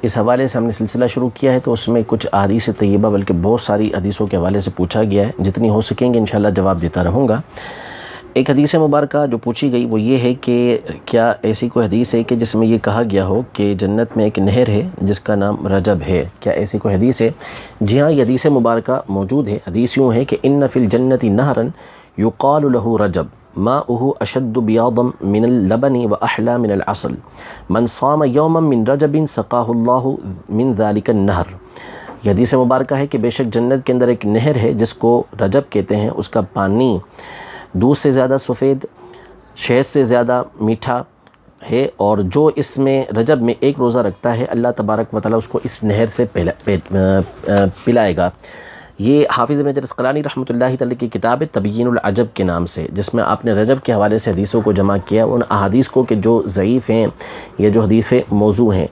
اس حوالے سے ہم نے سلسلہ شروع کیا ہے، تو اس میں کچھ احادیث طیبہ بلکہ بہت ساری حدیثوں کے حوالے سے پوچھا گیا ہے، جتنی ہو سکیں گے انشاءاللہ جواب دیتا رہوں گا۔ ایک حدیث مبارکہ جو پوچھی گئی وہ یہ ہے کہ کیا ایسی کوئی حدیث ہے کہ جس میں یہ کہا گیا ہو کہ جنت میں ایک نہر ہے جس کا نام رجب ہے؟ کیا ایسی کوئی حدیث ہے؟ جی ہاں، یہ حدیث مبارکہ موجود ہے۔ حدیث یوں ہے کہ ان فی الجنت نہرا یقال له رجب ماؤه اشد بیاضا من اللبن واحلى من العسل من صام یوما من رجب سقاه اللہ من ذلك النہر۔ یہ حدیث مبارکہ ہے کہ بے شک جنت کے اندر ایک نہر ہے جس کو رجب کہتے ہیں، اس کا پانی دودھ سے زیادہ سفید، شہد سے زیادہ میٹھا ہے، اور جو اس میں رجب میں ایک روزہ رکھتا ہے اللہ تبارک و تعالیٰ اس کو اس نہر سے پلائے گا۔ یہ حافظ ابن حجر عسقلانی رحمۃ اللہ تعالی کی کتاب ہے تبیین العجب کے نام سے، جس میں آپ نے رجب کے حوالے سے حدیثوں کو جمع کیا، ان احادیث کو کہ جو ضعیف ہیں یا جو حدیث موضوع ہیں۔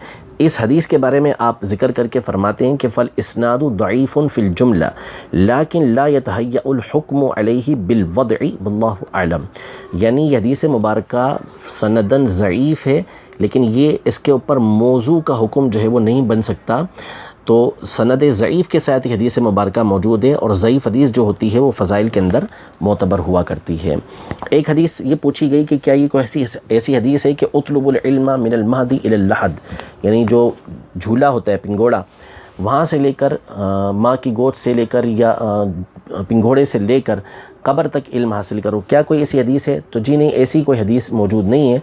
اس حدیث کے بارے میں آپ ذکر کر کے فرماتے ہیں کہ فالاسناد ضعیف فی الجملہ لیکن لا یتہیأ الحکم علیہ بالوضع واللہ اعلم، یعنی یہ حدیث مبارکہ سندن ضعیف ہے لیکن یہ اس کے اوپر موضوع کا حکم جو ہے وہ نہیں بن سکتا، تو سند ضعیف کے ساتھ یہ حدیث مبارکہ موجود ہے، اور ضعیف حدیث جو ہوتی ہے وہ فضائل کے اندر معتبر ہوا کرتی ہے۔ ایک حدیث یہ پوچھی گئی کہ کیا یہ کوئی ایسی حدیث ہے کہ اطلب العلم من المہدی الی اللحد، یعنی جو جھولا ہوتا ہے پنگوڑا، وہاں سے لے کر ماں کی گود سے لے کر یا پنگھوڑے سے لے کر قبر تک علم حاصل کرو، کیا کوئی ایسی حدیث ہے؟ تو جی نہیں، ایسی کوئی حدیث موجود نہیں ہے۔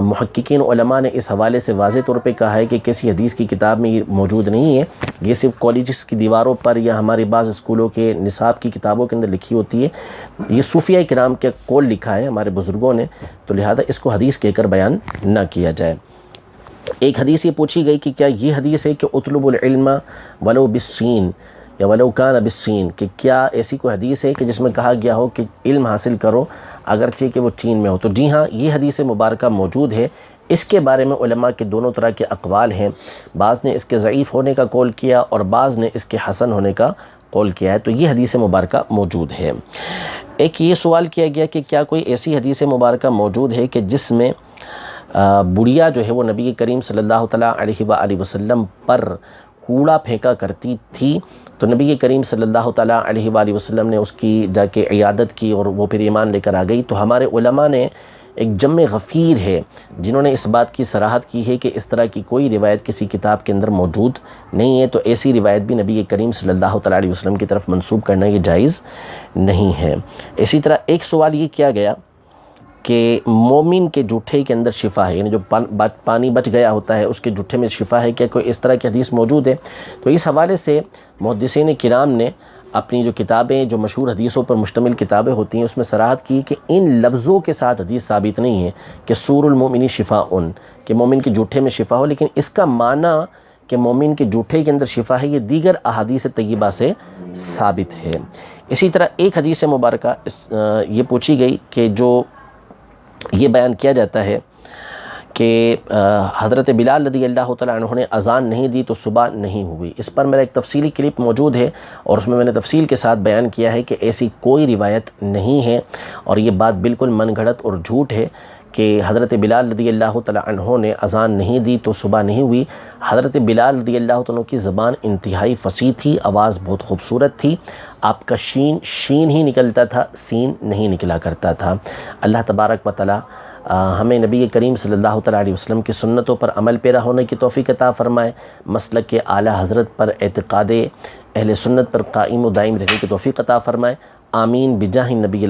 محققین علماء نے اس حوالے سے واضح طور پہ کہا ہے کہ کسی حدیث کی کتاب میں یہ موجود نہیں ہے، یہ صرف کالجز کی دیواروں پر یا ہمارے بعض اسکولوں کے نصاب کی کتابوں کے اندر لکھی ہوتی ہے۔ یہ صوفیہ کرام کے قول لکھا ہے ہمارے بزرگوں نے، تو لہذا اس کو حدیث کہہ کر بیان نہ کیا جائے۔ ایک حدیث یہ پوچھی گئی کہ کیا یہ حدیث ہے کہ اطلب العلم ولو بالسین یا ولو کان بالسین، کہ کیا ایسی کوئی حدیث ہے کہ جس میں کہا گیا ہو کہ علم حاصل کرو اگرچہ کہ وہ چین میں ہو؟ تو جی ہاں، یہ حدیث مبارکہ موجود ہے۔ اس کے بارے میں علماء کے دونوں طرح کے اقوال ہیں، بعض نے اس کے ضعیف ہونے کا قول کیا اور بعض نے اس کے حسن ہونے کا قول کیا ہے، تو یہ حدیث مبارکہ موجود ہے۔ ایک یہ سوال کیا گیا کہ کیا کوئی ایسی حدیث مبارکہ موجود ہے کہ جس میں بڑھیا جو ہے وہ نبی کریم صلی اللہ تعالیٰ علیہ وآلہ وسلم پر کوڑا پھینکا کرتی تھی، تو نبی کریم صلی اللہ تعالیٰ علیہ وآلہ وسلم نے اس کی جا کے عیادت کی اور وہ پھر ایمان لے کر آ گئی۔ تو ہمارے علماء نے ایک جمع غفیر ہے جنہوں نے اس بات کی صراحت کی ہے کہ اس طرح کی کوئی روایت کسی کتاب کے اندر موجود نہیں ہے، تو ایسی روایت بھی نبی کریم صلی اللہ تعالیٰ علیہ وسلم کی طرف منسوب کرنا یہ جائز نہیں ہے۔ اسی طرح ایک سوال یہ کیا گیا کہ مومن کے جوٹھے کے اندر شفا ہے، یعنی جو پانی بچ گیا ہوتا ہے اس کے جوٹھے میں شفا ہے، کیا کوئی اس طرح کی حدیث موجود ہے؟ تو اس حوالے سے محدثین کرام نے اپنی جو کتابیں، جو مشہور حدیثوں پر مشتمل کتابیں ہوتی ہیں، اس میں صراحت کی کہ ان لفظوں کے ساتھ حدیث ثابت نہیں ہے کہ سور المؤمن شفاء، کہ مومن کے جوٹھے میں شفا ہو، لیکن اس کا معنی کہ مومن کے جوٹھے کے اندر شفا ہے یہ دیگر احادیث طیبہ سے ثابت ہے۔ اسی طرح ایک حدیث مبارکہ یہ پوچھی گئی کہ جو یہ بیان کیا جاتا ہے کہ حضرت بلال رضی اللہ تعالیٰ عنہ نے اذان نہیں دی تو صبح نہیں ہوئی۔ اس پر میرا ایک تفصیلی کلپ موجود ہے اور اس میں نے تفصیل کے ساتھ بیان کیا ہے کہ ایسی کوئی روایت نہیں ہے، اور یہ بات بالکل من گھڑت اور جھوٹ ہے کہ حضرت بلال رضی اللہ تعالیٰ عنہ نے اذان نہیں دی تو صبح نہیں ہوئی۔ حضرت بلال رضی اللہ تعالیٰ عنہ کی زبان انتہائی فصیح تھی، آواز بہت خوبصورت تھی، آپ کا شین ہی نکلتا تھا، سین نہیں نکلا کرتا تھا۔ اللہ تبارک و تعالیٰ ہمیں نبی کریم صلی اللہ تعالیٰ علیہ وسلم کی سنتوں پر عمل پیرا ہونے کی توفیق عطا فرمائے، مسلک کے اعلیٰ حضرت پر اعتقاد اہل سنت پر قائم و دائم رہنے کی توفیق عطا فرمائے، آمین بجاہ النبی